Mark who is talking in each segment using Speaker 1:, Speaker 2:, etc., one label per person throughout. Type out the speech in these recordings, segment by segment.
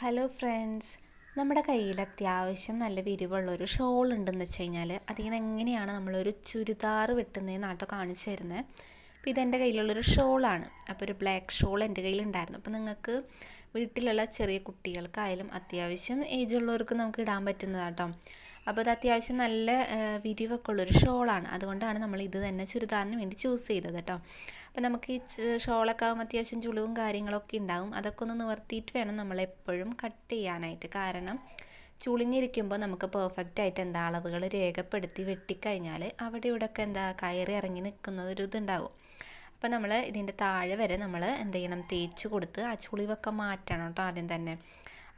Speaker 1: Hello friends, നമ്മുടെ കയ്യിൽ അത്യാവശ്യം നല്ല വിരിവുള്ളൊരു ഷോൾ ഉണ്ടെന്ന് വെച്ച് കഴിഞ്ഞാൽ അതിൽ നിന്ന് എങ്ങനെയാണ് നമ്മളൊരു ചുരിദാർ വെട്ടുന്നതെന്നാട്ടോ കാണിച്ചു തരുന്നത്. അപ്പോൾ ഇതെൻ്റെ കയ്യിലുള്ളൊരു ഷോളാണ്. അപ്പോൾ ഒരു ബ്ലാക്ക് ഷോൾ എൻ്റെ കയ്യിലുണ്ടായിരുന്നു. അപ്പോൾ നിങ്ങൾക്ക് വീട്ടിലുള്ള ചെറിയ കുട്ടികൾക്കായാലും അത്യാവശ്യം ഏജുള്ളവർക്ക് നമുക്ക് ഇടാൻ പറ്റുന്നതാട്ടോ. അപ്പോൾ അത് അത്യാവശ്യം നല്ല വിരിവൊക്കെ ഉള്ളൊരു ഷോളാണ്. അതുകൊണ്ടാണ് നമ്മൾ ഇത് തന്നെ ചുരിദാറിന് വേണ്ടി ചൂസ് ചെയ്തത് കേട്ടോ. അപ്പോൾ നമുക്ക് ഈ ഷോളൊക്കെ ആകുമ്പോൾ അത്യാവശ്യം ചുളിവും കാര്യങ്ങളൊക്കെ ഉണ്ടാവും. അതൊക്കെ ഒന്ന് നിവർത്തിയിട്ട് വേണം നമ്മളെപ്പോഴും കട്ട് ചെയ്യാനായിട്ട്. കാരണം ചുളിഞ്ഞിരിക്കുമ്പോൾ നമുക്ക് പെർഫെക്റ്റ് ആയിട്ട് എന്താ അളവുകൾ രേഖപ്പെടുത്തി വെട്ടിക്കഴിഞ്ഞാൽ അവിടെ ഇവിടെയൊക്കെ എന്താ കയറി ഇറങ്ങി നിൽക്കുന്നത് ഒരു ഇതുണ്ടാവും. അപ്പോൾ നമ്മൾ ഇതിൻ്റെ താഴെ വരെ നമ്മൾ എന്ത് ചെയ്യണം, തേച്ച് കൊടുത്ത് ആ ചുളിവൊക്കെ മാറ്റണം കേട്ടോ ആദ്യം തന്നെ.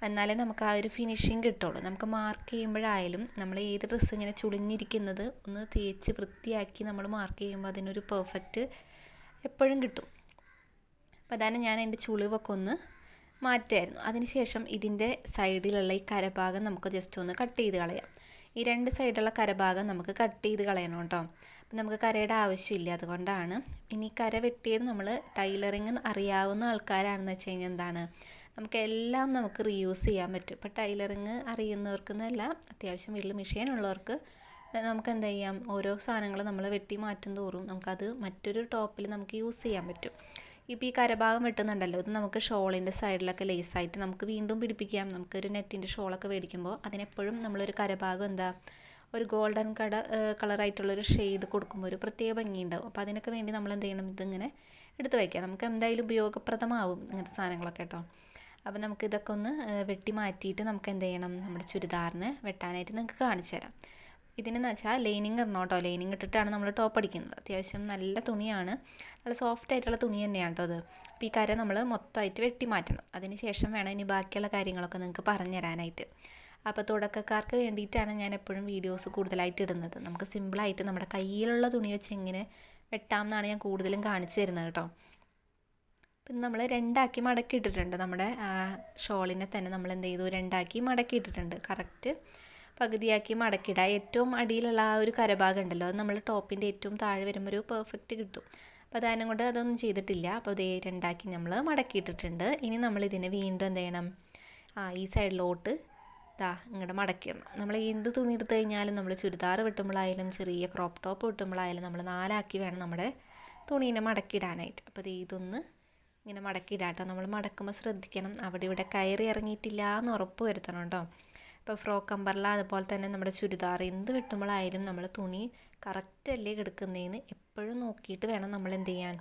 Speaker 1: എന്നാലേ നമുക്ക് ആ ഒരു ഫിനിഷിങ് കിട്ടുള്ളൂ. നമുക്ക് മാർക്ക് ചെയ്യുമ്പോഴായാലും നമ്മൾ ഏത് ഡ്രസ്സ് ഇങ്ങനെ ചുളിഞ്ഞിരിക്കുന്നത് ഒന്ന് തേച്ച് വൃത്തിയാക്കി നമ്മൾ മാർക്ക് ചെയ്യുമ്പോൾ അതിനൊരു പെർഫെക്റ്റ് എപ്പോഴും കിട്ടും. അപ്പോൾ അതാണ് ഞാൻ എൻ്റെ ചുളിവൊക്കെ ഒന്ന് മാറ്റുമായിരുന്നു. അതിനുശേഷം ഇതിൻ്റെ സൈഡിലുള്ള ഈ കരഭാഗം നമുക്ക് ജസ്റ്റ് ഒന്ന് കട്ട് ചെയ്ത് കളയാം. ഈ രണ്ട് സൈഡിലുള്ള കരഭാഗം നമുക്ക് കട്ട് ചെയ്ത് കളയണം കേട്ടോ. അപ്പം നമുക്ക് കരയുടെ ആവശ്യമില്ല, അതുകൊണ്ടാണ്. ഇനി കര വെട്ടിയത് നമ്മൾ ടൈലറിങ് അറിയാവുന്ന ആൾക്കാരാണെന്ന് വെച്ച് കഴിഞ്ഞാൽ എന്താണ്, നമുക്കെല്ലാം നമുക്ക് റീയൂസ് ചെയ്യാൻ പറ്റും. ഇപ്പോൾ ടൈലറിങ് അറിയുന്നവർക്കെന്നല്ല, അത്യാവശ്യം വീട്ടിൽ മെഷീൻ ഉള്ളവർക്ക് നമുക്ക് എന്ത് ചെയ്യാം, ഓരോ സാധനങ്ങൾ നമ്മൾ വെട്ടി മാറ്റും തോറും നമുക്കത് മറ്റൊരു ടോപ്പിൽ നമുക്ക് യൂസ് ചെയ്യാൻ പറ്റും. ഇപ്പോൾ ഈ കരഭാഗം വെട്ടുന്നുണ്ടല്ലോ, ഇത് നമുക്ക് ഷോളിൻ്റെ സൈഡിലൊക്കെ ലേസായിട്ട് നമുക്ക് വീണ്ടും പിടിപ്പിക്കാം. നമുക്കൊരു നെറ്റിൻ്റെ ഷോളൊക്കെ മേടിക്കുമ്പോൾ അതിനെപ്പോഴും നമ്മളൊരു കരഭാഗം എന്താ ഒരു ഗോൾഡൻ കളറായിട്ടുള്ളൊരു ഷെയ്ഡ് കൊടുക്കുമ്പോൾ ഒരു പ്രത്യേക ഭംഗിയുണ്ടാവും. അപ്പോൾ അതിനൊക്കെ വേണ്ടി നമ്മൾ എന്ത് ചെയ്യണം, ഇതിങ്ങനെ എടുത്ത് വയ്ക്കാം. നമുക്ക് എന്തായാലും ഉപയോഗപ്രദമാവും ഇങ്ങനത്തെ സാധനങ്ങളൊക്കെ കേട്ടോ. അപ്പോൾ നമുക്ക് ഇതൊക്കെ ഒന്ന് വെട്ടി മാറ്റിയിട്ട് നമുക്ക് എന്ത് ചെയ്യണം, നമ്മുടെ ചുരിദാറിന് വെട്ടാനായിട്ട് നിങ്ങൾക്ക് കാണിച്ചു തരാം. ഇതിനെന്ന് വെച്ചാൽ ലൈനിങ് ഇടണം കേട്ടോ. ലൈനിങ് ഇട്ടിട്ടാണ് നമ്മൾ ടോപ്പ് അടിക്കുന്നത്. അത്യാവശ്യം നല്ല തുണിയാണ്, നല്ല സോഫ്റ്റ് ആയിട്ടുള്ള തുണി തന്നെയാണ് കേട്ടോ അത്. അപ്പോൾ ഈ കര നമ്മൾ മൊത്തമായിട്ട് വെട്ടി മാറ്റണം. അതിന് ശേഷം വേണം ഇനി ബാക്കിയുള്ള കാര്യങ്ങളൊക്കെ നിങ്ങൾക്ക് പറഞ്ഞു തരാനായിട്ട്. അപ്പോൾ തുടക്കക്കാർക്ക് വേണ്ടിയിട്ടാണ് ഞാൻ എപ്പോഴും വീഡിയോസ് കൂടുതലായിട്ട് ഇടുന്നത്. നമുക്ക് സിമ്പിളായിട്ട് നമ്മുടെ കയ്യിലുള്ള തുണി വെച്ച് എങ്ങനെ വെട്ടാം എന്നാണ് ഞാൻ കൂടുതലും കാണിച്ചു തരുന്നത് കേട്ടോ. പിന്നെ നമ്മൾ രണ്ടാക്കി മടക്കി ഇട്ടിട്ടുണ്ട്. നമ്മുടെ ഷോളിനെ തന്നെ നമ്മൾ എന്ത് ചെയ്തു, രണ്ടാക്കി മടക്കി ഇട്ടിട്ടുണ്ട്. കറക്റ്റ് പകുതിയാക്കി മടക്കിയിടുക. ഏറ്റവും അടിയിലുള്ള ആ ഒരു കരഭാഗം ഉണ്ടല്ലോ, അത് നമ്മൾ ടോപ്പിൻ്റെ ഏറ്റവും താഴെ വരുമ്പോൾ ഒരു പെർഫെക്റ്റ് കിട്ടും. അപ്പോൾ അതിനും കൊണ്ട് അതൊന്നും ചെയ്തിട്ടില്ല. അപ്പോൾ ഇത് രണ്ടാക്കി നമ്മൾ മടക്കിയിട്ടിട്ടുണ്ട്. ഇനി നമ്മളിതിനെ വീണ്ടും എന്ത് ചെയ്യണം, ഈ സൈഡിലോട്ട് ഇങ്ങോട്ട് മടക്കിയിടണം. നമ്മൾ എന്ത് തുണി എടുത്ത് കഴിഞ്ഞാലും നമ്മൾ ചുരിദാർ വെട്ടുമ്പോഴായാലും ചെറിയ ക്രോപ്പ് ടോപ്പ് വെട്ടുമ്പോഴായാലും നമ്മൾ നാലാക്കി വേണം നമ്മുടെ തുണീനെ മടക്കിയിടാനായിട്ട്. അപ്പോൾ ഇതൊന്ന് ഇങ്ങനെ മടക്കിയിടാട്ടോ. നമ്മൾ മടക്കുമ്പോൾ ശ്രദ്ധിക്കണം, അവിടെ ഇവിടെ കയറി ഇറങ്ങിയിട്ടില്ല എന്ന് ഉറപ്പ് വരുത്തണം കേട്ടോ. ഇപ്പോൾ ഫ്രോക്ക് അമ്പർല അതുപോലെ തന്നെ നമ്മുടെ ചുരിദാർ എന്ത് വെട്ടുമ്പോഴായാലും നമ്മൾ തുണി കറക്റ്റല്ലേ കിടക്കുന്നതെന്ന് എപ്പോഴും നോക്കിയിട്ട് വേണം നമ്മൾ എന്ത് ചെയ്യാൻ,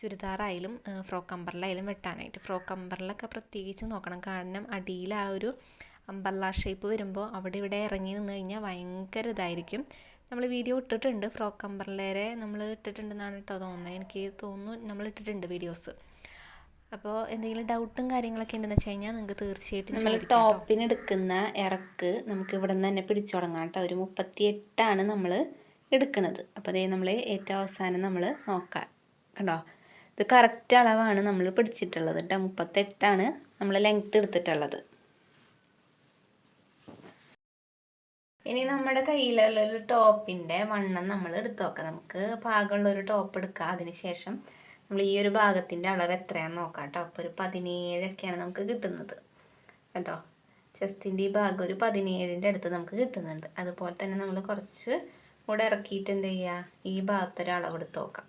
Speaker 1: ചുരിദാറായാലും ഫ്രോക്ക് അമ്പർലായാലും വെട്ടാനായിട്ട്. ഫ്രോക്ക് അമ്പർലൊക്കെ പ്രത്യേകിച്ച് നോക്കണം, കാരണം അടിയിൽ ആ ഒരു അമ്പർല ഷേപ്പ് വരുമ്പോൾ അവിടെ ഇവിടെ ഇറങ്ങി നിന്ന് കഴിഞ്ഞാൽ ഭയങ്കര ഇതായിരിക്കും. നമ്മൾ വീഡിയോ ഇട്ടിട്ടുണ്ട്, ഫ്രോക്ക് അമ്പർലരെ നമ്മൾ ഇട്ടിട്ടുണ്ടെന്നാണ് കേട്ടോ തോന്നുന്നത്. എനിക്ക് തോന്നുന്നു നമ്മൾ ഇട്ടിട്ടുണ്ട് വീഡിയോസ്. അപ്പോൾ എന്തെങ്കിലും ഡൗട്ടും കാര്യങ്ങളൊക്കെ ഉണ്ടെന്ന് വെച്ച് കഴിഞ്ഞാൽ നിങ്ങൾക്ക് തീർച്ചയായിട്ടും നമ്മൾ ടോപ്പിന് എടുക്കുന്ന ഇറക്ക് നമുക്ക് ഇവിടെ നിന്ന് തന്നെ പിടിച്ചു തുടങ്ങാം കേട്ടോ. ഒരു 38 നമ്മൾ എടുക്കുന്നത്. അപ്പോൾ അതേ നമ്മൾ ഏറ്റവും അവസാനം നമ്മൾ നോക്കാം കണ്ടോ, ഇത് കറക്റ്റ് അളവാണ് നമ്മൾ പിടിച്ചിട്ടുള്ളത് കേട്ടോ. 38 നമ്മൾ ലെങ്ത്ത് എടുത്തിട്ടുള്ളത്. ഇനി നമ്മുടെ കയ്യിലുള്ളൊരു ടോപ്പിൻ്റെ വണ്ണം നമ്മൾ എടുത്ത് നോക്കാം. നമുക്ക് പാകമുള്ളൊരു ടോപ്പ് എടുക്കുക. അതിന് ശേഷം നമ്മൾ ഈ ഒരു ഭാഗത്തിൻ്റെ അളവ് എത്രയാണെന്ന് നോക്കാം കേട്ടോ. അപ്പോൾ ഒരു 17 നമുക്ക് കിട്ടുന്നത് കേട്ടോ. ചെസ്റ്റിൻ്റെ ഈ ഭാഗം ഒരു 17 അടുത്ത് നമുക്ക് കിട്ടുന്നുണ്ട്. അതുപോലെ തന്നെ നമ്മൾ കുറച്ച് കൂടെ ഇറക്കിയിട്ട് എന്ത് ചെയ്യുക, ഈ ഭാഗത്തൊരു അളവ് എടുത്ത് നോക്കാം.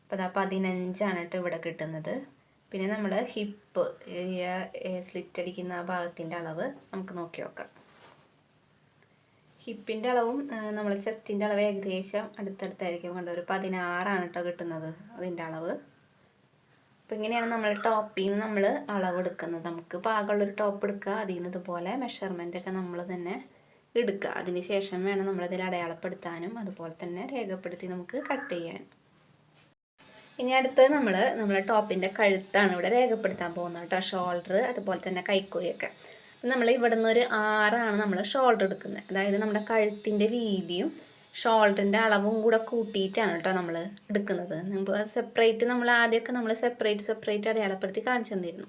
Speaker 1: അപ്പോൾ 15 കേട്ടോ ഇവിടെ കിട്ടുന്നത്. പിന്നെ നമ്മൾ ഹിപ്പ് സ്ലിറ്റ് അടിക്കുന്ന ആ ഭാഗത്തിൻ്റെ അളവ് നമുക്ക് നോക്കി നോക്കാം. ഹിപ്പിൻ്റെ അളവും നമ്മൾ ചെസ്റ്റിൻ്റെ അളവ് ഏകദേശം അടുത്തടുത്തായിരിക്കും. കണ്ടോ, ഒരു 16 കേട്ടോ കിട്ടുന്നത് അതിൻ്റെ അളവ്. അപ്പോൾ ഇങ്ങനെയാണ് നമ്മൾ ടോപ്പിൽ നിന്ന് നമ്മൾ അളവ് എടുക്കുന്നത്. നമുക്ക് പാകമുള്ളൊരു ടോപ്പ് എടുക്കുക, അതിൽ നിന്ന് ഇതുപോലെ മെഷർമെൻറ്റൊക്കെ നമ്മൾ തന്നെ എടുക്കുക. അതിന് ശേഷം വേണം നമ്മളിതിൽ അടയാളപ്പെടുത്താനും അതുപോലെ തന്നെ രേഖപ്പെടുത്തി നമുക്ക് കട്ട് ചെയ്യാൻ. ഇനി അടുത്തത് നമ്മൾ ടോപ്പിൻ്റെ കഴുത്താണ് ഇവിടെ രേഖപ്പെടുത്താൻ പോകുന്നത് കേട്ടോ. ഷോൾഡർ അതുപോലെ തന്നെ കൈക്കുഴിയൊക്കെ നമ്മൾ ഇവിടെ നിന്ന് ഒരു 6 നമ്മൾ ഷോൾഡർ എടുക്കുന്നത്. അതായത് നമ്മുടെ കഴുത്തിൻ്റെ വീതിയും ഷോൾഡറിൻ്റെ അളവും കൂടെ കൂട്ടിയിട്ടാണ് കേട്ടോ നമ്മൾ എടുക്കുന്നത്. നമുക്ക് സെപ്പറേറ്റ് നമ്മൾ ആദ്യമൊക്കെ നമ്മൾ സെപ്പറേറ്റ് അടയാളപ്പെടുത്തി കാണിച്ചു തന്നിരുന്നു.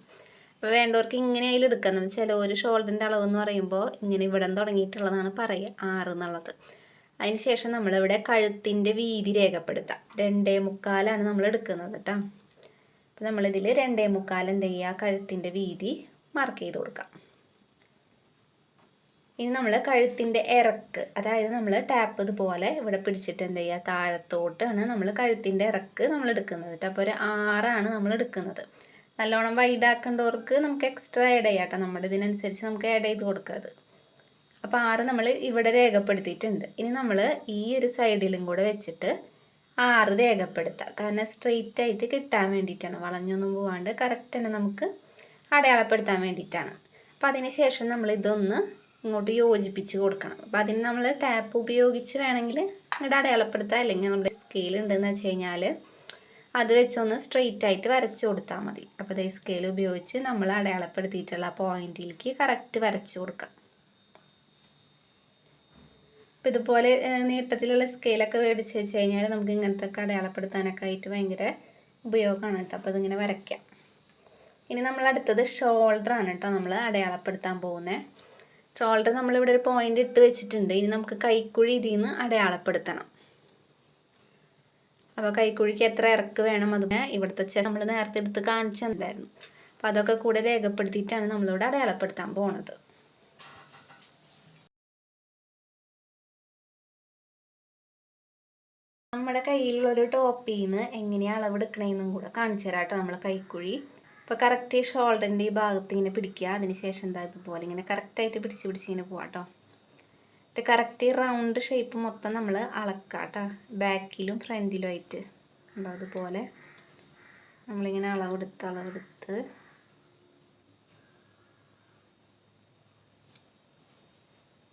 Speaker 1: അപ്പോൾ വേണ്ടവർക്ക് ഇങ്ങനെ അതിൽ എടുക്കാം. നമ്മൾ ചിലവർ ഷോൾഡറിൻ്റെ അളവ് എന്ന് പറയുമ്പോൾ ഇങ്ങനെ ഇവിടെ തുടങ്ങിയിട്ടുള്ളതാണ് പറയുക 6 എന്നുള്ളത്. അതിന് ശേഷം നമ്മളിവിടെ കഴുത്തിൻ്റെ വീതി രേഖപ്പെടുത്താം. 2.25 നമ്മൾ എടുക്കുന്നത് കേട്ടോ. അപ്പോൾ നമ്മളിതിൽ 2.25 എന്ത് ചെയ്യുക, കഴുത്തിൻ്റെ വീതി മാർക്ക് ചെയ്ത് കൊടുക്കാം. ഇനി നമ്മൾ കഴുത്തിൻ്റെ ഇറക്ക്, അതായത് നമ്മൾ ടാപ്പ് ഇതുപോലെ ഇവിടെ പിടിച്ചിട്ട് എന്ത് ചെയ്യുക, താഴത്തോട്ടാണ് നമ്മൾ കഴുത്തിൻ്റെ ഇറക്ക് നമ്മൾ എടുക്കുന്നത്. അപ്പോൾ ഒരു 6 നമ്മൾ എടുക്കുന്നത്. നല്ലോണം വൈഡാക്കേണ്ടവർക്ക് നമുക്ക് എക്സ്ട്രാ ആഡ് ചെയ്യാം കേട്ടോ, നമ്മുടെ ഇതിനനുസരിച്ച് നമുക്ക് ആഡ് ചെയ്ത് കൊടുക്കുക. അപ്പോൾ 6 നമ്മൾ ഇവിടെ രേഖപ്പെടുത്തിയിട്ടുണ്ട്. ഇനി നമ്മൾ ഈ ഒരു സൈഡിലും കൂടെ വെച്ചിട്ട് 6 രേഖപ്പെടുത്താം. കാരണം സ്ട്രെയിറ്റ് ആയിട്ട് കിട്ടാൻ വേണ്ടിയിട്ടാണ്, വളഞ്ഞൊന്നും പോവാണ്ട് കറക്റ്റ് തന്നെ നമുക്ക് അടയാളപ്പെടുത്താൻ വേണ്ടിയിട്ടാണ്. അപ്പോൾ അതിന് ശേഷം നമ്മൾ ഇതൊന്ന് ഇങ്ങോട്ട് യോജിപ്പിച്ച് കൊടുക്കണം. അപ്പോൾ അതിന് നമ്മൾ ടാപ്പ് ഉപയോഗിച്ച് വേണമെങ്കിൽ ഇങ്ങോട്ട് അടയാളപ്പെടുത്താം, അല്ലെങ്കിൽ നമ്മുടെ സ്കെയിൽ ഉണ്ടെന്ന് വെച്ച് കഴിഞ്ഞാൽ അത് വെച്ചൊന്ന് സ്ട്രെയിറ്റ് ആയിട്ട് വരച്ച് കൊടുത്താൽ മതി. അപ്പോൾ അതേ സ്കെയിൽ ഉപയോഗിച്ച് നമ്മൾ അടയാളപ്പെടുത്തിയിട്ടുള്ള പോയിന്റിലേക്ക് കറക്റ്റ് വരച്ച് കൊടുക്കാം. അപ്പോൾ ഇതുപോലെ നീട്ടത്തിലുള്ള സ്കെയിലൊക്കെ മേടിച്ച് വെച്ച് കഴിഞ്ഞാൽ നമുക്ക് ഇങ്ങനത്തെ ഒക്കെ അടയാളപ്പെടുത്താനൊക്കെ ആയിട്ട് ഭയങ്കര ഉപയോഗമാണ് കേട്ടോ. അപ്പോൾ ഇതിങ്ങനെ വരയ്ക്കാം. ഇനി നമ്മൾ അടുത്തത് ഷോൾഡറാണ് കേട്ടോ നമ്മൾ അടയാളപ്പെടുത്താൻ പോകുന്നത്. ഷോൾഡർ നമ്മളിവിടെ ഒരു പോയിന്റ് ഇട്ട് വെച്ചിട്ടുണ്ട്. ഇനി നമുക്ക് കൈക്കുഴി ഇതിൽ നിന്ന് അടയാളപ്പെടുത്തണം. അപ്പോൾ കൈക്കുഴിക്ക് എത്ര ഇറക്ക് വേണം, അതുപോലെ ഇവിടുത്തെ നമ്മൾ നേരത്തെ എടുത്ത് കാണിച്ചു തന്നിട്ടുണ്ടായിരുന്നു. അപ്പോൾ അതൊക്കെ കൂടെ രേഖപ്പെടുത്തിയിട്ടാണ് നമ്മളിവിടെ അടയാളപ്പെടുത്താൻ പോകുന്നത്. നമ്മുടെ കയ്യിലുള്ളൊരു ടോപ്പിൽ നിന്ന് എങ്ങനെയാണ് അളവെടുക്കണമെന്നും കൂടെ കാണിച്ചു തരാം കേട്ടോ നമ്മൾ കൈക്കുഴി. അപ്പോൾ കറക്റ്റ് ഷോൾഡറിൻ്റെ ഈ ഭാഗത്ത് ഇങ്ങനെ പിടിക്കുക. അതിന് ശേഷം എന്താ ഇതുപോലെ ഇങ്ങനെ കറക്റ്റായിട്ട് പിടിച്ച് ഇങ്ങനെ പോവാം കേട്ടോ. എന്നിട്ട് കറക്റ്റ് റൗണ്ട് ഷേപ്പ് മൊത്തം നമ്മൾ അളക്കുക കേട്ടോ, ബാക്കിലും ഫ്രണ്ടിലും ആയിട്ട് കണ്ടോ. അതുപോലെ നമ്മളിങ്ങനെ അളവെടുത്ത്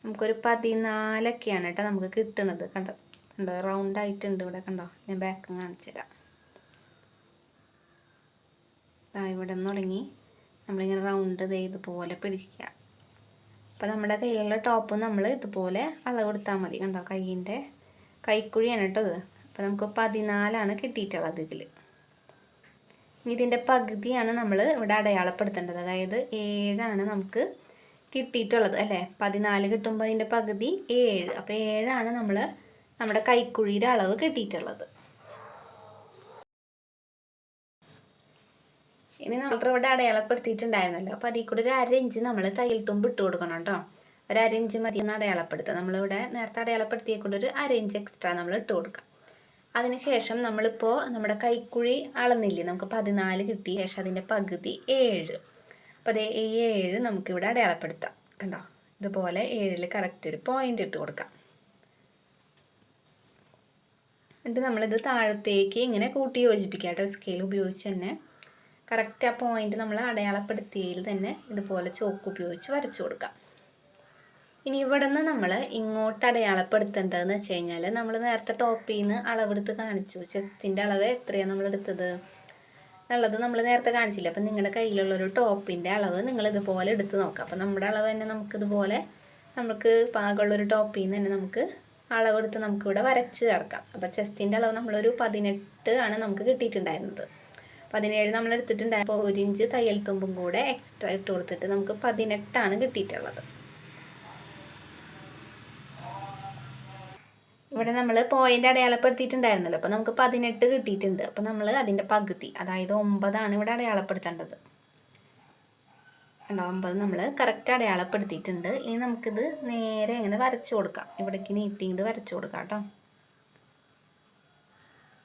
Speaker 1: നമുക്കൊരു 14ഒക്കെയാണ് കേട്ടോ നമുക്ക് കിട്ടുന്നത്. കണ്ടോ റൗണ്ട് ആയിട്ടുണ്ട് ഇവിടെ കണ്ടോ. ഞാൻ ബാക്ക് കാണിച്ചു തരാം. ഇവിടെ നിന്ന് തുടങ്ങി നമ്മളിങ്ങനെ റൗണ്ട് ഇതുപോലെ പിടിക്കുക. അപ്പോൾ നമ്മുടെ കയ്യിലുള്ള ടോപ്പ് നമ്മൾ ഇതുപോലെ അളവെടുത്താൽ മതി. കണ്ടോ കൈയിൻ്റെ കൈക്കുഴിയാണ് കേട്ടോ ഇത്. അപ്പോൾ നമുക്ക് 14 കിട്ടിയിട്ടുള്ളത് ഇതിൽ. ഇനി ഇതിൻ്റെ പകുതിയാണ് നമ്മൾ ഇവിടെ അടയാളപ്പെടുത്തേണ്ടത്. അതായത് 7 നമുക്ക് കിട്ടിയിട്ടുള്ളത് അല്ലേ. 14 കിട്ടുമ്പോൾ അതിൻ്റെ പകുതി 7. അപ്പോൾ 7 നമ്മൾ നമ്മുടെ കൈക്കുഴിയുടെ അളവ് കിട്ടിയിട്ടുള്ളത്. ഇനി നമ്മൾ ഇവിടെ അടയാളപ്പെടുത്തിയിട്ടുണ്ടായിരുന്നല്ലോ. അപ്പോൾ അതിൽ കൂടെ ഒരു 1/2 ഇഞ്ച് നമ്മൾ തയ്യൽ തുമ്പ് ഇട്ട് കൊടുക്കണം കേട്ടോ. ഒരു 1/2 ഇഞ്ച് മതി ഒന്ന് അടയാളപ്പെടുത്തുക. നമ്മളിവിടെ നേരത്തെ അടയാളപ്പെടുത്തിയേക്കൊണ്ട് ഒരു 1/2 ഇഞ്ച് എക്സ്ട്രാ നമ്മൾ ഇട്ട് കൊടുക്കാം. അതിനുശേഷം നമ്മളിപ്പോൾ നമ്മുടെ കൈക്കുഴി അളന്നില്ലേ, നമുക്ക് 14 കിട്ടി. ശേഷം അതിൻ്റെ പകുതി 7. അപ്പോൾ അതേ 7 നമുക്കിവിടെ അടയാളപ്പെടുത്താം. കണ്ടോ ഇതുപോലെ 7 കറക്റ്റ് ഒരു പോയിന്റ് ഇട്ട് കൊടുക്കാം. എന്നിട്ട് നമ്മളിത് താഴത്തേക്ക് ഇങ്ങനെ കൂട്ടി യോജിപ്പിക്കുക കേട്ടോ, സ്കെയിൽ ഉപയോഗിച്ച് തന്നെ. കറക്റ്റ് ആ പോയിന്റ് നമ്മൾ അടയാളപ്പെടുത്തിയതിൽ തന്നെ ഇതുപോലെ ചോക്ക് ഉപയോഗിച്ച് വരച്ചു കൊടുക്കാം. ഇനി ഇവിടെ നിന്ന് നമ്മൾ ഇങ്ങോട്ട് അടയാളപ്പെടുത്തേണ്ടതെന്ന് വെച്ച് കഴിഞ്ഞാൽ നമ്മൾ നേരത്തെ ടോപ്പിൽ നിന്ന് അളവെടുത്ത് കാണിച്ചു. ചെസ്റ്റിൻ്റെ അളവ് എത്രയാണ് നമ്മൾ എടുത്തത് എന്നുള്ളത് നമ്മൾ നേരത്തെ കാണിച്ചില്ല. അപ്പം നിങ്ങളുടെ കയ്യിലുള്ളൊരു ടോപ്പിൻ്റെ അളവ് നിങ്ങൾ ഇതുപോലെ എടുത്ത് നോക്കാം. അപ്പം നമ്മുടെ അളവ് തന്നെ നമുക്കിതുപോലെ നമുക്ക് പാകമുള്ളൊരു ടോപ്പിൽ നിന്ന് തന്നെ നമുക്ക് അളവെടുത്ത് നമുക്കിവിടെ വരച്ച് ചേർക്കാം. അപ്പോൾ ചെസ്റ്റിൻ്റെ അളവ് നമ്മളൊരു 18 നമുക്ക് കിട്ടിയിട്ടുണ്ടായിരുന്നത്. 17 നമ്മൾ എടുത്തിട്ടുണ്ടായപ്പോൾ 1 ഇഞ്ച് തയ്യൽ തുമ്പും കൂടെ എക്സ്ട്രാ ഇട്ട് കൊടുത്തിട്ട് നമുക്ക് 18 കിട്ടിയിട്ടുള്ളത്. ഇവിടെ നമ്മൾ പോയിന്റ് അടയാളപ്പെടുത്തിയിട്ടുണ്ടായിരുന്നല്ലോ. അപ്പോൾ നമുക്ക് 18 കിട്ടിയിട്ടുണ്ട്. അപ്പോൾ നമ്മൾ അതിൻ്റെ പകുതി, അതായത് 9 ഇവിടെ അടയാളപ്പെടുത്തേണ്ടത്. 9 നമ്മൾ കറക്റ്റ് അടയാളപ്പെടുത്തിയിട്ടുണ്ട്. ഇനി നമുക്കിത് നേരെ ഇങ്ങനെ വരച്ചു കൊടുക്കാം. ഇവിടേക്ക് നീട്ടിയിട്ട് വരച്ചു കൊടുക്കാം കേട്ടോ.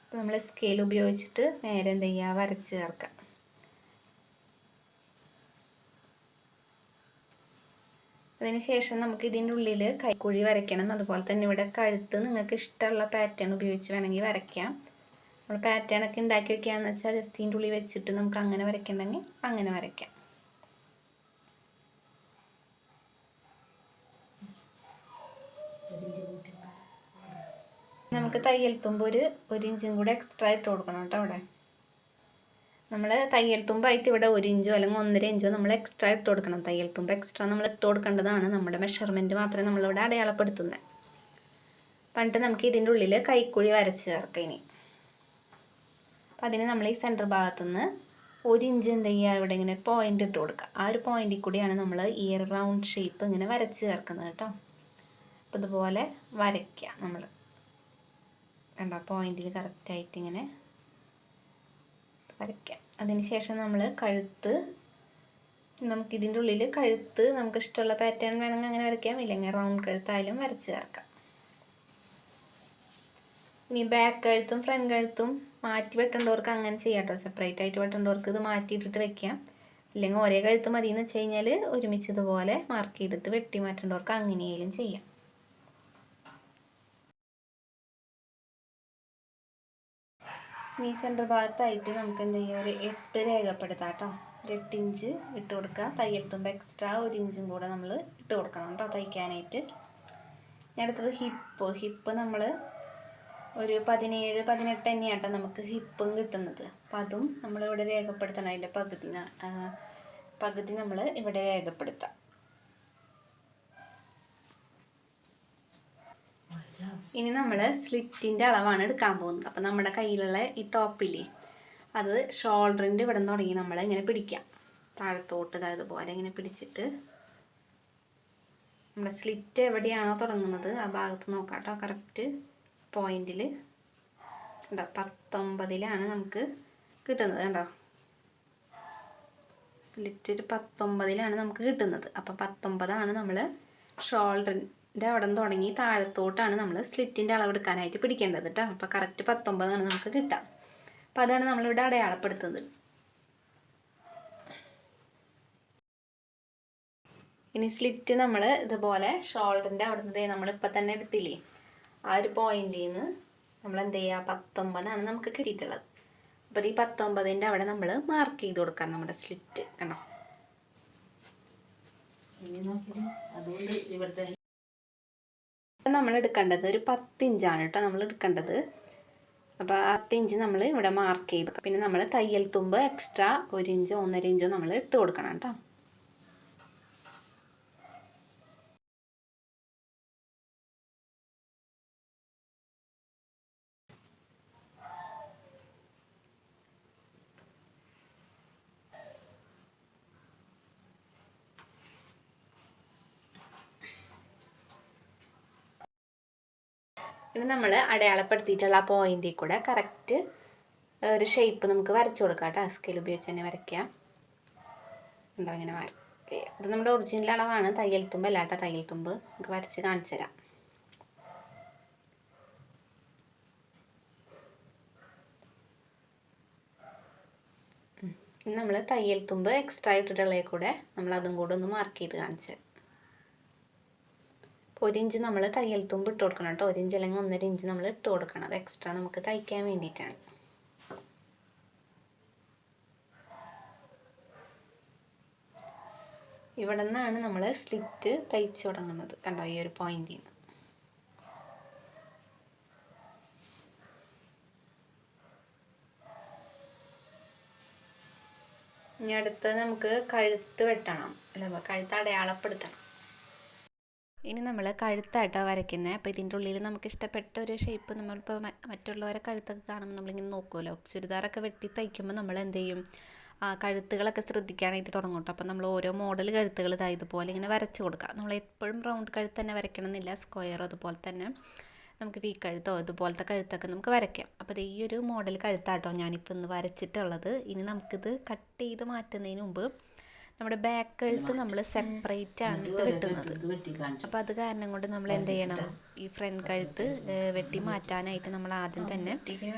Speaker 1: അപ്പോൾ നമ്മൾ സ്കെയിൽ ഉപയോഗിച്ചിട്ട് നേരെ എന്ത് ചെയ്യുക, വരച്ച് ചേർക്കാം. അതിനുശേഷം നമുക്ക് ഇതിൻ്റെ ഉള്ളിൽ കൈക്കുഴി വരയ്ക്കണം. അതുപോലെ തന്നെ ഇവിടെ കഴുത്ത് നിങ്ങൾക്ക് ഇഷ്ടമുള്ള പാറ്റേൺ ഉപയോഗിച്ച് വേണമെങ്കിൽ വരയ്ക്കാം. നമ്മൾ പാറ്റേൺ ഒക്കെ ഉണ്ടാക്കി വയ്ക്കുകയെന്ന് വെച്ചാൽ ജസ്റ്റ് ഇതിൻ്റെ ഉള്ളിൽ വെച്ചിട്ട് നമുക്ക് അങ്ങനെ വരയ്ക്കണമെങ്കിൽ അങ്ങനെ വരയ്ക്കാം. നമുക്ക് തയ്യൽ തുമ്പ് ഒരു 1 ഇഞ്ചും കൂടെ എക്സ്ട്രാ ഇട്ട് കൊടുക്കണം കേട്ടോ. അവിടെ നമ്മൾ തയ്യൽ തുമ്പായിട്ട് ഇവിടെ 1 ഇഞ്ചോ അല്ലെങ്കിൽ 1.5 ഇഞ്ചോ നമ്മൾ എക്സ്ട്രാ ഇട്ട് കൊടുക്കണം. തയ്യൽ തുമ്പ് എക്സ്ട്രാ നമ്മൾ ഇട്ട് കൊടുക്കേണ്ടതാണ്. നമ്മുടെ മെഷർമെൻറ്റ് മാത്രമേ നമ്മളിവിടെ അടയാളപ്പെടുത്തുന്നത്. എന്നിട്ട് നമുക്ക് ഇതിൻ്റെ ഉള്ളിൽ കൈക്കുഴി വരച്ച് ചേർക്കാം. ഇനി അപ്പം അതിന് നമ്മൾ ഈ സെൻറ്റർ ഭാഗത്തുനിന്ന് 1 ഇഞ്ച് എന്ത് ചെയ്യുക, ഇവിടെ ഇങ്ങനെ പോയിൻ്റ് ഇട്ട് കൊടുക്കുക. ആ ഒരു പോയിൻറ്റിൽ കൂടിയാണ് നമ്മൾ ഈ ഒരു റൗണ്ട് ഷേപ്പ് ഇങ്ങനെ വരച്ച് ചേർക്കുന്നത് കേട്ടോ. അപ്പോൾ ഇതുപോലെ വരയ്ക്കുക. നമ്മൾ കണ്ടോ പോയിന്റിൽ കറക്റ്റായിട്ട് ഇങ്ങനെ വരയ്ക്കാം. അതിന് ശേഷം നമ്മൾ കഴുത്ത് നമുക്ക് ഇതിൻ്റെ ഉള്ളിൽ കഴുത്ത് നമുക്ക് ഇഷ്ടമുള്ള പാറ്റേൺ വേണമെങ്കിൽ അങ്ങനെ വരയ്ക്കാം, ഇല്ലെങ്കിൽ റൗണ്ട് കഴുത്തായാലും വരച്ച് ചേർക്കാം. ഇനി ബാക്ക് കഴുത്തും ഫ്രണ്ട് കഴുത്തും മാറ്റി വെട്ടേണ്ടവർക്ക് അങ്ങനെ ചെയ്യാം കേട്ടോ. സെപ്പറേറ്റ് ആയിട്ട് വെട്ടേണ്ടവർക്ക് ഇത് മാറ്റിയിട്ടിട്ട് വെക്കാം, ഇല്ലെങ്കിൽ ഒരേ കഴുത്ത് മതി എന്ന് വെച്ച് കഴിഞ്ഞാൽ ഒരുമിച്ച് ഇതുപോലെ മാർക്ക് ചെയ്തിട്ട് വെട്ടി മാറ്റേണ്ടവർക്ക് അങ്ങനെയായാലും ചെയ്യാം. ഈ സെൻറ്റർ ഭാഗത്തായിട്ട് നമുക്ക് എന്ത് ചെയ്യാം, ഒരു 8 രേഖപ്പെടുത്താം കേട്ടോ. ഒരു 8 ഇഞ്ച് ഇട്ട് കൊടുക്കുക. തയ്യൽ തുമ്പ് എക്സ്ട്രാ 1 ഇഞ്ചും കൂടെ നമ്മൾ ഇട്ട് കൊടുക്കണം കേട്ടോ തയ്ക്കാനായിട്ട്. ഞാൻ അടുത്തത് ഹിപ്പ് നമ്മൾ ഒരു 17-18 തന്നെയാട്ടോ നമുക്ക് ഹിപ്പും കിട്ടുന്നത്. അപ്പം അതും നമ്മളിവിടെ രേഖപ്പെടുത്തണം. അതിൻ്റെ പകുതി നമ്മൾ ഇവിടെ രേഖപ്പെടുത്താം. ഇനി നമ്മൾ സ്ലിറ്റിൻ്റെ അളവാണ് എടുക്കാൻ പോകുന്നത്. അപ്പം നമ്മുടെ കയ്യിലുള്ള ഈ ടോപ്പില്ലേ, അത് ഷോൾഡറിൻ്റെ ഇവിടെ നിന്ന് തുടങ്ങി നമ്മൾ ഇങ്ങനെ പിടിക്കാം, താഴത്തോട്ട് ഇതുപോലെ ഇങ്ങനെ പിടിച്ചിട്ട് നമ്മുടെ സ്ലിറ്റ് എവിടെയാണോ തുടങ്ങുന്നത് ആ ഭാഗത്ത് നോക്കാം കേട്ടോ. കറക്റ്റ് പോയിന്റിൽ കണ്ടോ, 19ലാണ് നമുക്ക് കിട്ടുന്നത് കണ്ടോ. സ്ലിറ്റ് ഒരു 19ലാണ് നമുക്ക് കിട്ടുന്നത്. അപ്പം 19ആണ് നമ്മൾ ഷോൾഡറിൻ്റെ അവിടെ നിന്ന് തുടങ്ങി താഴത്തോട്ടാണ് നമ്മൾ സ്ലിറ്റിൻ്റെ അളവെടുക്കാനായിട്ട് പിടിക്കേണ്ടത് കേട്ടോ. അപ്പോൾ കറക്റ്റ് 19ആണ് നമുക്ക് കിട്ടാം. അപ്പോൾ അതാണ് നമ്മളിവിടെ അടയാളപ്പെടുത്തുന്നത്. ഇനി സ്ലിറ്റ് നമ്മൾ ഇതുപോലെ ഷോൾഡറിൻ്റെ അവിടെ നിന്ന് നമ്മളിപ്പോൾ തന്നെ എടുത്തില്ലേ, ആ ഒരു പോയിന്റിൽ നിന്ന് നമ്മൾ എന്ത് ചെയ്യുക, 19ആണ് നമുക്ക് കിട്ടിയിട്ടുള്ളത്. അപ്പോൾ ഈ 19ൻ്റെ അവിടെ നമ്മൾ മാർക്ക് ചെയ്ത് കൊടുക്കാം നമ്മുടെ സ്ലിറ്റ് കണ്ടോ. നമ്മൾ എടുക്കേണ്ടത് ഒരു 10 ഇഞ്ചാണ് കേട്ടോ നമ്മൾ എടുക്കേണ്ടത്. അപ്പോൾ 10 ഇഞ്ച് നമ്മൾ ഇവിടെ മാർക്ക് ചെയ്ത്, പിന്നെ നമ്മൾ തയ്യൽ തുമ്പ് എക്സ്ട്രാ 1 ഇഞ്ചോ 1.5 ഇഞ്ചോ നമ്മൾ ഇട്ട് കൊടുക്കണം കേട്ടോ. പിന്നെ നമ്മൾ അടയാളപ്പെടുത്തിയിട്ടുള്ള ആ പോയിന്റിൽ കൂടെ കറക്റ്റ് ഒരു ഷേപ്പ് നമുക്ക് വരച്ചു കൊടുക്കാം കേട്ടോ. സ്കെയിൽ ഉപയോഗിച്ച് തന്നെ വരയ്ക്കാം. ഉണ്ടോ ഇങ്ങനെ വരയ്ക്കുക. ഇത് നമ്മുടെ ഒറിജിനൽ അളവാണ്, തയ്യൽ തുമ്പ് അല്ല കേട്ടോ. തയ്യൽ തുമ്പ് നമുക്ക് വരച്ച് കാണിച്ചു തരാം. നമ്മൾ തയ്യൽ തുമ്പ് എക്സ്ട്രാ ഇട്ടിട്ടുള്ളതിൽ കൂടെ നമ്മൾ അതും കൂടെ ഒന്ന് മാർക്ക് ചെയ്ത് കാണിച്ചു. 1 ഇഞ്ച് നമ്മൾ തയ്യൽ തുമ്പ് ഇട്ട് കൊടുക്കണം കേട്ടോ. 1 ഇഞ്ച് അല്ലെങ്കിൽ 1.5 ഇഞ്ച് നമ്മൾ ഇട്ട് കൊടുക്കണം. അത് എക്സ്ട്രാ നമുക്ക് തയ്ക്കാൻ വേണ്ടിയിട്ടാണ്. ഇവിടെ നിന്നാണ് നമ്മൾ സ്ലിറ്റ് തയ്ച്ച് തുടങ്ങുന്നത് കണ്ടോ, ഈ ഒരു പോയിന്റിൽ നിന്ന്. ഇനി അടുത്ത് നമുക്ക് കഴുത്ത് വെട്ടണം, അല്ല കഴുത്ത് അടയാളപ്പെടുത്തണം. ഇനി നമ്മൾ കഴുത്തായിട്ടോ വരയ്ക്കുന്നത്. അപ്പോൾ ഇതിൻ്റെ ഉള്ളിൽ നമുക്ക് ഇഷ്ടപ്പെട്ട ഒരു ഷേപ്പ്, നമ്മളിപ്പോൾ മറ്റുള്ളവരെ കഴുത്തൊക്കെ കാണുമ്പോൾ നമ്മളിങ്ങനെ നോക്കുമല്ലോ. ചുരിദാറൊക്കെ വെട്ടി തയ്ക്കുമ്പോൾ നമ്മൾ എന്ത് ചെയ്യും, കഴുത്തുകളൊക്കെ ശ്രദ്ധിക്കാനായിട്ട് തുടങ്ങും കേട്ടോ. അപ്പോൾ നമ്മൾ ഓരോ മോഡൽ കഴുത്തുകൾ ഇതുപോലെ ഇങ്ങനെ വരച്ച് കൊടുക്കുക. നമ്മൾ എപ്പോഴും റൗണ്ട് കഴുത്ത് തന്നെ വരയ്ക്കണം എന്നില്ല, സ്ക്വയറോ അതുപോലെ തന്നെ നമുക്ക് വി കഴുത്തോ ഇതുപോലത്തെ കഴുത്തൊക്കെ നമുക്ക് വരയ്ക്കാം. അപ്പോൾ ഈ ഒരു മോഡൽ കഴുത്താട്ടോ ഞാനിപ്പോൾ ഇന്ന് വരച്ചിട്ടുള്ളത്. ഇനി നമുക്കിത് കട്ട് ചെയ്ത് മാറ്റുന്നതിന് മുമ്പ് നമ്മുടെ ബാക്ക് കഴുത്ത് നമ്മൾ സെപ്പറേറ്റ് ആണ് ഇത് വെട്ടുന്നത്. അപ്പോൾ അത് കാരണം കൊണ്ട് നമ്മൾ എന്ത് ചെയ്യണം, ഈ ഫ്രണ്ട് കഴുത്ത് വെട്ടി മാറ്റാനായിട്ട് നമ്മൾ ആദ്യം തന്നെ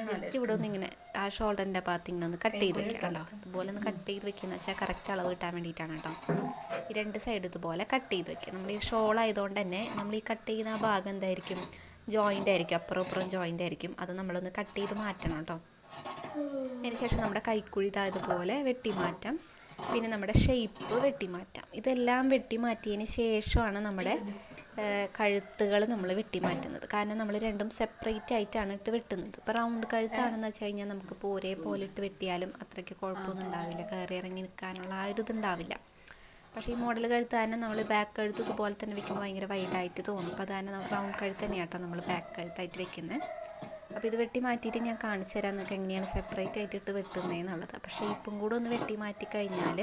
Speaker 1: ജസ്റ്റ് ഇവിടെ ഒന്ന് ഇങ്ങനെ ആ ഷോൾഡറിൻ്റെ ഭാഗത്ത് ഇങ്ങനെ ഒന്ന് കട്ട് ചെയ്ത് വെക്കാമല്ലോ. ഇതുപോലെ ഒന്ന് കട്ട് ചെയ്ത് വെക്കുന്നത് വെച്ചാൽ കറക്റ്റ് അളവ് കിട്ടാൻ വേണ്ടിയിട്ടാണ് കേട്ടോ. ഈ 2 സൈഡ് ഇതുപോലെ കട്ട് ചെയ്ത് വെക്കുക. നമ്മൾ ഈ ഷോൾ ആയതുകൊണ്ട് തന്നെ നമ്മൾ ഈ കട്ട് ചെയ്യുന്ന ആ ഭാഗം എന്തായിരിക്കും, ജോയിൻ്റ് ആയിരിക്കും, അപ്പുറം ഇപ്പുറം ജോയിൻ്റ് ആയിരിക്കും. അത് നമ്മളൊന്ന് കട്ട് ചെയ്ത് മാറ്റണം കേട്ടോ. അതിന് ശേഷം നമ്മുടെ കൈക്കുഴി ഇതുപോലെ വെട്ടി മാറ്റാം. പിന്നെ നമ്മുടെ ഷേപ്പ് വെട്ടിമാറ്റാം. ഇതെല്ലാം വെട്ടിമാറ്റിയതിന് ശേഷമാണ് നമ്മുടെ കഴുത്തുകൾ നമ്മൾ വെട്ടിമാറ്റുന്നത്. കാരണം നമ്മൾ രണ്ടും സെപ്പറേറ്റ് ആയിട്ടാണ് ഇട്ട് വെട്ടുന്നത്. ഇപ്പോൾ റൗണ്ട് കഴുത്താണെന്ന് വെച്ച് കഴിഞ്ഞാൽ നമുക്കിപ്പോൾ ഒരേപോലെ ഇട്ട് വെട്ടിയാലും അത്രയ്ക്ക് കുഴപ്പമൊന്നും ഉണ്ടാവില്ല, കയറി ഇറങ്ങി നിൽക്കാനുള്ള ആ ഒരു ഇതുണ്ടാവില്ല. പക്ഷേ ഈ മോഡൽ കഴുത്ത് തന്നെ നമ്മൾ ബാക്ക് കഴുത്ത് ഇതുപോലെ തന്നെ വെക്കുമ്പോൾ ഭയങ്കര വൈഡായിട്ട് തോന്നും. അപ്പോൾ അത് തന്നെ നമ്മൾ റൗണ്ട് കഴുത്ത് തന്നെയാട്ടോ നമ്മൾ ബാക്ക് കഴുത്തായിട്ട് വെക്കുന്നത്. അപ്പോൾ ഇത് വെട്ടി മാറ്റിയിട്ട് ഞാൻ കാണിച്ചു തരാം നിങ്ങൾക്ക് എങ്ങനെയാണ് സെപ്പറേറ്റ് ആയിട്ടിട്ട് വെട്ടുന്നതെന്നുള്ളത്. അപ്പോൾ ഷേപ്പും കൂടെ ഒന്ന് വെട്ടി മാറ്റി കഴിഞ്ഞാൽ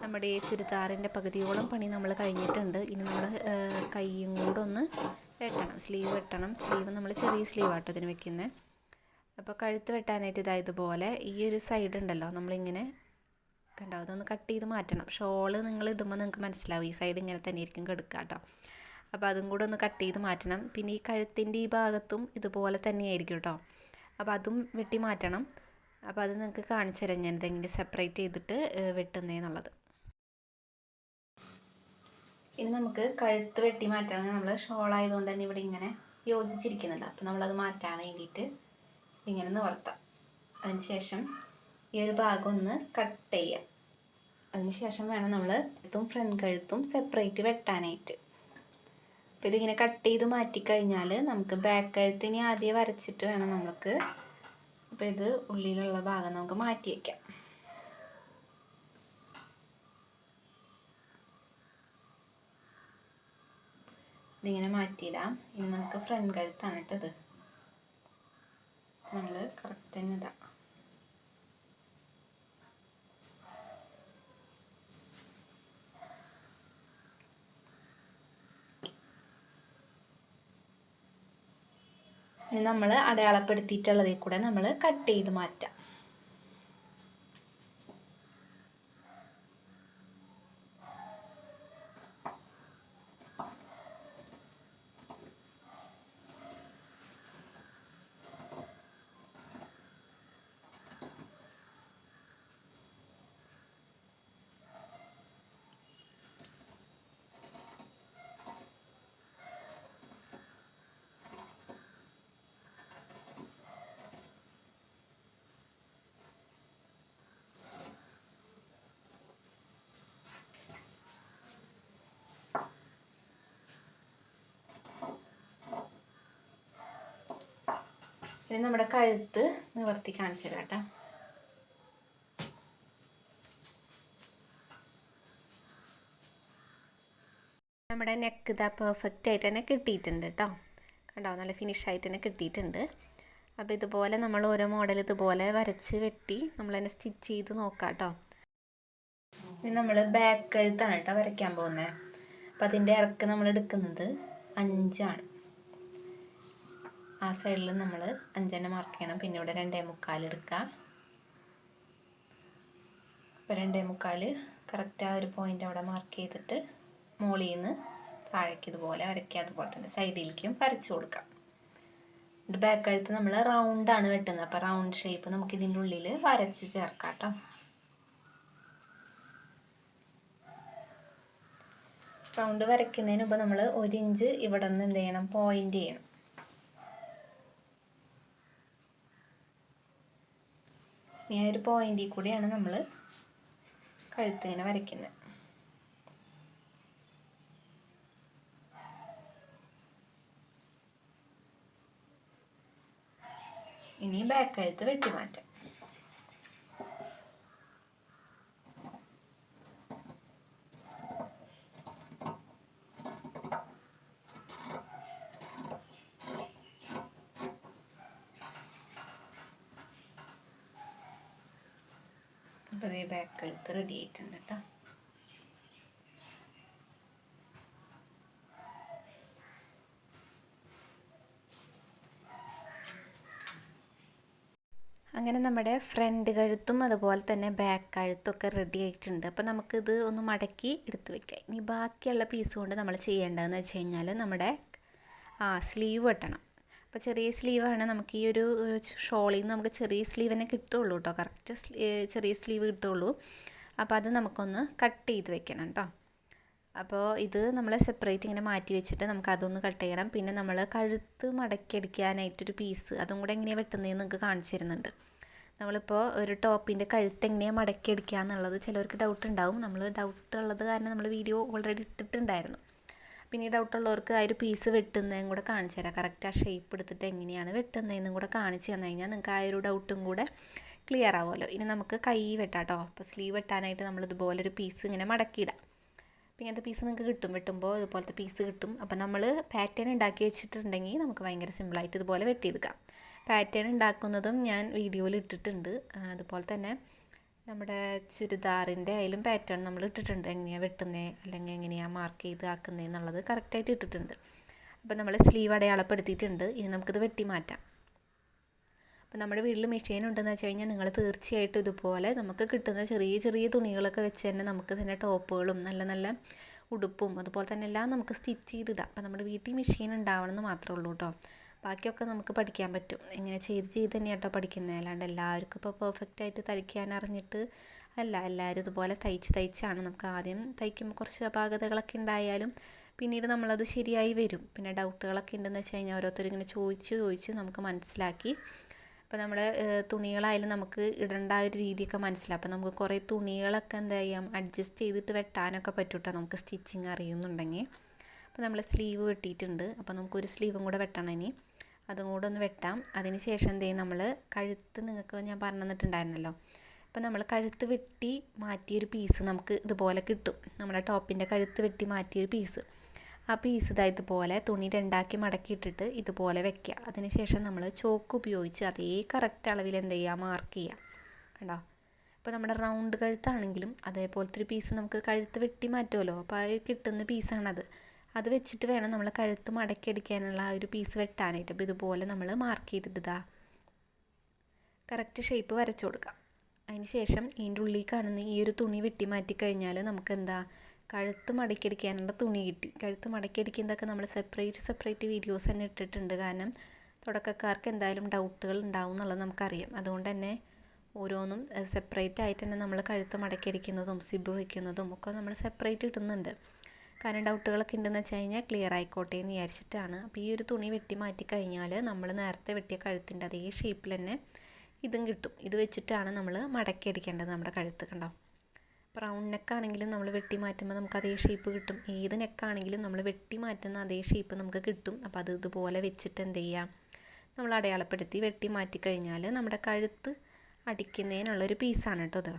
Speaker 1: നമ്മുടെ ഈ ചുരിദാറിൻ്റെ പകുതിയോളം പണി നമ്മൾ കഴിഞ്ഞിട്ടുണ്ട്. ഇനി നമ്മൾ കൈയും കൂടെ ഒന്ന് വെട്ടണം, സ്ലീവ് വെട്ടണം. സ്ലീവ് നമ്മൾ ചെറിയ സ്ലീവ് ആട്ടോ ഇതിന് വെക്കുന്നത്. അപ്പോൾ കഴുത്ത് വെട്ടാനായിട്ട് ഇതുപോലെ ഈ ഒരു സൈഡ് ഉണ്ടല്ലോ, നമ്മളിങ്ങനെ കണ്ടോ, അതൊന്ന് കട്ട് ചെയ്ത് മാറ്റണം. ഷോള് നിങ്ങൾ ഇടുമ്പോൾ നിങ്ങൾക്ക് മനസ്സിലാവും ഈ സൈഡ് ഇങ്ങനെ തന്നെ ആയിരിക്കും കിടക്കുക കേട്ടോ. അപ്പോൾ അതും കൂടെ ഒന്ന് കട്ട് ചെയ്ത് മാറ്റണം. പിന്നെ ഈ കഴുത്തിൻ്റെ ഈ ഭാഗത്തും ഇതുപോലെ തന്നെയായിരിക്കും കേട്ടോ. അപ്പോൾ അതും വെട്ടി മാറ്റണം. അപ്പോൾ അത് നിങ്ങൾക്ക് കാണിച്ചു തരാം ഞാൻ ഇതെങ്ങനെ സെപ്പറേറ്റ് ചെയ്തിട്ട് വെട്ടുന്നതെന്നുള്ളത്. ഇനി നമുക്ക് കഴുത്ത് വെട്ടി മാറ്റണമെങ്കിൽ നമ്മൾ ഷോളായതുകൊണ്ട് തന്നെ ഇവിടെ ഇങ്ങനെ യോജിച്ചിരിക്കുന്നുണ്ട്. അപ്പോൾ നമ്മളത് മാറ്റാൻ വേണ്ടിയിട്ട് ഇങ്ങനെ നിവർത്താം. അതിന് ശേഷം ഈ ഒരു ഭാഗം ഒന്ന് കട്ട് ചെയ്യാം. അതിന് ശേഷം വേണം നമ്മൾ ഫ്രണ്ട് കഴുത്തും സെപ്പറേറ്റ് വെട്ടാനായിട്ട്. അപ്പോൾ ഇതിങ്ങനെ കട്ട് ചെയ്ത് മാറ്റിക്കഴിഞ്ഞാൽ നമുക്ക് ബാക്ക് കഴുത്തിന് ആദ്യം വരച്ചിട്ട് വേണം നമുക്ക്. അപ്പോൾ ഇത് ഉള്ളിലുള്ള ഭാഗം നമുക്ക് മാറ്റി വയ്ക്കാം. ഇതിങ്ങനെ മാറ്റിയിടാം. ഇനി നമുക്ക് ഫ്രണ്ട് കഴുത്താണ് ഇട്ടത് നമ്മൾ കറക്റ്റ് തന്നെ ഇടാം. ഇനി നമ്മൾ അടയാളപ്പെടുത്തിയിട്ടുള്ളതിൽ കൂടെ നമ്മൾ കട്ട് ചെയ്ത് മാറ്റാം. ഇനി നമ്മുടെ കഴുത്ത് നിവർത്തി കാണിച്ചു തരാം കേട്ടോ. നമ്മുടെ നെക്ക് ഇതാ പെർഫെക്റ്റ് ആയിട്ട് തന്നെ കിട്ടിയിട്ടുണ്ട് കേട്ടോ. കണ്ടോ, നല്ല ഫിനിഷായിട്ട് തന്നെ കിട്ടിയിട്ടുണ്ട്. അപ്പോൾ ഇതുപോലെ നമ്മൾ ഓരോ മോഡൽ ഇതുപോലെ വരച്ച് വെട്ടി നമ്മൾ തന്നെ സ്റ്റിച്ച് ചെയ്ത് നോക്കാം കേട്ടോ. ഇനി നമ്മൾ ബാക്ക് കഴുത്താണ് കേട്ടോ വരയ്ക്കാൻ പോകുന്നത്. അപ്പോൾ അതിൻ്റെ ഇറക്ക് നമ്മൾ എടുക്കുന്നത് 5 ആ സൈഡിൽ നമ്മൾ 5 തന്നെ മാർക്ക് ചെയ്യണം. പിന്നെ ഇവിടെ 2.25 എടുക്കുക. അപ്പോൾ 2.25 കറക്റ്റ് ആ ഒരു പോയിൻ്റ് അവിടെ മാർക്ക് ചെയ്തിട്ട് മുകളിൽ നിന്ന് താഴേക്ക് ഇതുപോലെ വരയ്ക്കുക. അതുപോലെ തന്നെ സൈഡിലേക്കും വരച്ചു കൊടുക്കാം. എന്നിട്ട് ബാക്ക് കഴുത്ത് നമ്മൾ റൗണ്ടാണ് വെട്ടുന്നത്. അപ്പോൾ റൗണ്ട് ഷേപ്പ് നമുക്ക് ഇതിൻ്റെ ഉള്ളിൽ വരച്ച് ചേർക്കാം കേട്ടോ. റൗണ്ട് വരയ്ക്കുന്നതിന് മുമ്പ് നമ്മൾ 1 ഇഞ്ച് ഇവിടെ നിന്ന് എന്ത് ചെയ്യണം, പോയിൻ്റ് ചെയ്യണം. ഈ ഒരു പോയിന്റിൽ കൂടിയാണ് നമ്മൾ കഴുത്തിങ്ങനെ വരയ്ക്കുന്നത്. ഇനി ബാക്ക് കഴുത്ത് വെട്ടി മാറ്റാം. അപ്പോൾ ഈ ബാക്ക് കഴുത്ത് റെഡി ആയിട്ടുണ്ട് കേട്ടോ. അങ്ങനെ നമ്മുടെ ഫ്രണ്ട് കഴുത്തും അതുപോലെ തന്നെ ബാക്ക് കഴുത്തൊക്കെ റെഡി ആയിട്ടുണ്ട്. അപ്പോൾ നമുക്കിത് ഒന്ന് മടക്കി എടുത്ത് വെക്കാം. ഇനി ബാക്കിയുള്ള പീസ് കൊണ്ട് നമ്മൾ ചെയ്യേണ്ടതെന്ന് വെച്ച് കഴിഞ്ഞാൽ നമ്മുടെ സ്ലീവ് വെട്ടണം. അപ്പോൾ ചെറിയ സ്ലീവാണ് നമുക്ക് ഈ ഒരു ഷോളിൽ നിന്ന് നമുക്ക് ചെറിയ സ്ലീവ് തന്നെ കിട്ടുള്ളൂ കേട്ടോ. കറക്റ്റ് ചെറിയ സ്ലീവ് കിട്ടുള്ളൂ. അപ്പോൾ അത് നമുക്കൊന്ന് കട്ട് ചെയ്ത് വെക്കണം കേട്ടോ. അപ്പോൾ ഇത് നമ്മൾ സെപ്പറേറ്റ് ഇങ്ങനെ മാറ്റി വെച്ചിട്ട് നമുക്ക് അതൊന്ന് കട്ട് ചെയ്യണം. പിന്നെ നമ്മൾ കഴുത്ത് മടക്കിയെടുക്കാനായിട്ടൊരു പീസ് അതും കൂടെ എങ്ങനെയാണ് വെട്ടുന്നതെന്ന് നിങ്ങൾക്ക് കാണിച്ചു തരുന്നുണ്ട്. നമ്മളിപ്പോൾ ഒരു ടോപ്പിൻ്റെ കഴുത്ത് എങ്ങനെയാണ് മടക്കിയെടുക്കുക എന്നുള്ളത് ചിലവർക്ക് ഡൗട്ട് ഉണ്ടാവും. നമ്മൾ ഡൗട്ട് ഉള്ളത് കാരണം നമ്മൾ വീഡിയോ ഓൾറെഡി ഇട്ടിട്ടുണ്ടായിരുന്നു. പിന്നെ ഈ ഡൗട്ടുള്ളവർക്ക് ആ ഒരു പീസ് വെട്ടുന്നതും കൂടെ കാണിച്ചു തരാം. കറക്റ്റ് ആ ഷേപ്പ് എടുത്തിട്ട് എങ്ങനെയാണ് വെട്ടുന്നതെന്നും കൂടെ കാണിച്ചു തന്നു കഴിഞ്ഞാൽ നിങ്ങൾക്ക് ആ ഒരു ഡൗട്ടും കൂടെ ക്ലിയർ ആവുമല്ലോ. ഇനി നമുക്ക് കൈ വെട്ടാം കേട്ടോ. അപ്പോൾ സ്ലീവ് വെട്ടാനായിട്ട് നമ്മൾ ഇതുപോലൊരു പീസ് ഇങ്ങനെ മടക്കിയിടാം. അപ്പോൾ ഇങ്ങനത്തെ പീസ് നിങ്ങൾക്ക് കിട്ടും, വെട്ടുമ്പോൾ ഇതുപോലത്തെ പീസ് കിട്ടും. അപ്പോൾ നമ്മൾ പാറ്റേൺ ഉണ്ടാക്കി വെച്ചിട്ടുണ്ടെങ്കിൽ നമുക്ക് ഭയങ്കര സിമ്പിളായിട്ട് ഇതുപോലെ വെട്ടിയെടുക്കാം. പാറ്റേൺ ഉണ്ടാക്കുന്നതും ഞാൻ വീഡിയോയിൽ ഇട്ടിട്ടുണ്ട്. അതുപോലെ തന്നെ നമ്മുടെ ചുരിദാറിൻ്റെ ആയാലും പാറ്റേൺ നമ്മൾ ഇട്ടിട്ടുണ്ട്. എങ്ങനെയാണ് വെട്ടുന്നത് അല്ലെങ്കിൽ എങ്ങനെയാണ് മാർക്ക് ചെയ്ത് ആക്കുന്നത് എന്നുള്ളത് കറക്റ്റായിട്ട് ഇട്ടിട്ടുണ്ട്. അപ്പോൾ നമ്മൾ സ്ലീവ് അടയാളപ്പെടുത്തിയിട്ടുണ്ട്. ഇനി നമുക്കിത് വെട്ടി മാറ്റാം. അപ്പോൾ നമ്മുടെ വീട്ടിൽ മെഷീൻ ഉണ്ടെന്ന് വെച്ച് കഴിഞ്ഞാൽ നിങ്ങൾ തീർച്ചയായിട്ടും ഇതുപോലെ നമുക്ക് കിട്ടുന്ന ചെറിയ ചെറിയ തുണികളൊക്കെ വെച്ച് തന്നെ നമുക്ക് തന്നെ ടോപ്പുകളും നല്ല നല്ല ഉടുപ്പും അതുപോലെ തന്നെ എല്ലാം നമുക്ക് സ്റ്റിച്ച് ചെയ്തിടാം. അപ്പോൾ നമ്മുടെ വീട്ടിൽ മെഷീൻ ഉണ്ടാവണമെന്ന് മാത്രമേ ഉള്ളൂ കേട്ടോ. ബാക്കിയൊക്കെ നമുക്ക് പഠിക്കാൻ പറ്റും. ഇങ്ങനെ ചെയ്ത് തന്നെ കേട്ടോ പഠിക്കുന്നത്. അല്ലാണ്ട് എല്ലാവർക്കും ഇപ്പോൾ പെർഫെക്റ്റായിട്ട് തയ്ക്കാൻ അറിഞ്ഞിട്ട് അല്ല, എല്ലാവരും ഇതുപോലെ തയ്ച്ചാണ്. നമുക്ക് ആദ്യം തയ്ക്കുമ്പോൾ കുറച്ച് അപാകതകളൊക്കെ ഉണ്ടായാലും പിന്നീട് നമ്മളത് ശരിയായി വരും. പിന്നെ ഡൗട്ടുകളൊക്കെ ഉണ്ടെന്ന് വെച്ച് കഴിഞ്ഞാൽ ഓരോരുത്തർ ഇങ്ങനെ ചോദിച്ച് നമുക്ക് മനസ്സിലാക്കി. അപ്പോൾ നമ്മുടെ തുണികളായാലും നമുക്ക് ഇടേണ്ട ഒരു രീതിയൊക്കെ മനസ്സിലാവും. അപ്പോൾ നമുക്ക് കുറേ തുണികളൊക്കെ എന്താ ചെയ്യാം, അഡ്ജസ്റ്റ് ചെയ്തിട്ട് വെട്ടാനൊക്കെ പറ്റും കേട്ടോ, നമുക്ക് സ്റ്റിച്ചിങ് അറിയുന്നുണ്ടെങ്കിൽ. അപ്പോൾ നമ്മൾ സ്ലീവ് വെട്ടിയിട്ടുണ്ട്. അപ്പോൾ നമുക്കൊരു സ്ലീവും കൂടെ വെട്ടണം ഇനി. അതും കൂടെ ഒന്ന് വെട്ടാം. അതിന് ശേഷം എന്ത് ചെയ്യും, നമ്മൾ കഴുത്ത് നിങ്ങൾക്ക് ഞാൻ പറഞ്ഞു തന്നിട്ടുണ്ടായിരുന്നല്ലോ. അപ്പോൾ നമ്മൾ കഴുത്ത് വെട്ടി മാറ്റിയൊരു പീസ് നമുക്ക് ഇതുപോലെ കിട്ടും. നമ്മുടെ ടോപ്പിൻ്റെ കഴുത്ത് വെട്ടി മാറ്റിയൊരു പീസ്. ആ പീസ് ഇതുപോലെ തുണി രണ്ടാക്കി മടക്കിയിട്ടിട്ട് ഇതുപോലെ വെക്കുക. അതിന് ശേഷം നമ്മൾ ചോക്ക് ഉപയോഗിച്ച് അതേ കറക്റ്റ് അളവിൽ എന്ത് ചെയ്യുക, മാർക്ക് ചെയ്യുക. കണ്ടോ? ഇപ്പോൾ നമ്മുടെ റൗണ്ട് കഴുത്താണെങ്കിലും അതേപോലത്തെ ഒരു പീസ് നമുക്ക് കഴുത്ത് വെട്ടി മാറ്റുമല്ലോ. അപ്പോൾ അത് കിട്ടുന്ന പീസാണത്. അത് വെച്ചിട്ട് വേണം നമ്മൾ കഴുത്ത് മടക്കി അടിക്കാനുള്ള ആ ഒരു പീസ് വെട്ടാനായിട്ട്. അപ്പോൾ ഇതുപോലെ നമ്മൾ മാർക്ക് ചെയ്തിട്ട് കറക്റ്റ് ഷേപ്പ് വരച്ചു കൊടുക്കാം. അതിന് ശേഷം ഇതിൻ്റെ ഉള്ളിൽ കാണുന്ന ഈ ഒരു തുണി വെട്ടി മാറ്റി കഴിഞ്ഞാൽ നമുക്ക് എന്താ, കഴുത്ത് മടക്കിയടിക്കാനുള്ള തുണി കിട്ടി. കഴുത്ത് മടക്കിയടിക്കുന്നതൊക്കെ നമ്മൾ സെപ്പറേറ്റ് വീഡിയോസ് തന്നെ ഇട്ടിട്ടുണ്ട്. കാരണം തുടക്കക്കാർക്ക് എന്തായാലും ഡൗട്ടുകൾ ഉണ്ടാവും എന്നുള്ളത് നമുക്കറിയാം. അതുകൊണ്ട് തന്നെ ഓരോന്നും സെപ്പറേറ്റ് ആയിട്ട് തന്നെ നമ്മൾ കഴുത്ത് മടക്കിയടിക്കുന്നതും സിബ് വയ്ക്കുന്നതും ഒക്കെ നമ്മൾ സെപ്പറേറ്റ് ഇടുന്നുണ്ട്. കാരണം ഡൗട്ടുകളൊക്കെ ഉണ്ടെന്ന് വെച്ച് കഴിഞ്ഞാൽ ക്ലിയർ ആയിക്കോട്ടെ എന്ന് വിചാരിച്ചിട്ടാണ്. അപ്പോൾ ഈ ഒരു തുണി വെട്ടി മാറ്റി കഴിഞ്ഞാൽ നമ്മൾ നേരത്തെ വെട്ടിയ കഴുത്തിൻ്റെ അതേ ഷേപ്പിൽ തന്നെ ഇതും കിട്ടും. ഇത് വെച്ചിട്ടാണ് നമ്മൾ മടക്കി അടിക്കേണ്ടത് നമ്മുടെ കഴുത്ത്. കണ്ടോ? അപ്പോൾ റൗണ്ട് നെക്കാണെങ്കിലും നമ്മൾ വെട്ടി മാറ്റുമ്പോൾ നമുക്ക് അതേ ഷേപ്പ് കിട്ടും. ഏത് നെക്കാണെങ്കിലും നമ്മൾ വെട്ടി മാറ്റുന്ന അതേ ഷേപ്പ് നമുക്ക് കിട്ടും. അപ്പോൾ അത് ഇതുപോലെ വെച്ചിട്ട് എന്ത് ചെയ്യാം, നമ്മൾ അടയാളപ്പെടുത്തി വെട്ടി മാറ്റി കഴിഞ്ഞാൽ നമ്മുടെ കഴുത്ത് അടിക്കുന്നതിനുള്ളൊരു പീസാണ് കേട്ടോ ഇത്.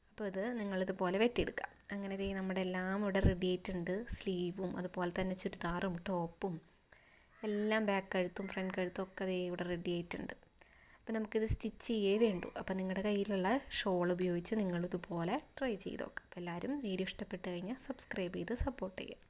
Speaker 1: അപ്പോൾ ഇത് നിങ്ങളിതുപോലെ വെട്ടിയെടുക്കുക. അങ്ങനെ നമ്മുടെ എല്ലാം ഇവിടെ റെഡി ആയിട്ടുണ്ട്. സ്ലീവും അതുപോലെ തന്നെ ചുരിദാറും ടോപ്പും എല്ലാം ബാക്ക് കഴുത്തും ഫ്രണ്ട് കഴുത്തും ഒക്കെ ഇവിടെ റെഡി ആയിട്ടുണ്ട്. അപ്പോൾ നമുക്കിത് സ്റ്റിച്ച് ചെയ്യേ വേണ്ടൂ. അപ്പോൾ നിങ്ങളുടെ കയ്യിലുള്ള ഷോൾ ഉപയോഗിച്ച് നിങ്ങളിതുപോലെ ട്രൈ ചെയ്ത് നോക്കുക. അപ്പോൾ എല്ലാവരും വീഡിയോ ഇഷ്ടപ്പെട്ട് കഴിഞ്ഞാൽ സബ്സ്ക്രൈബ് ചെയ്ത് സപ്പോർട്ട് ചെയ്യുക.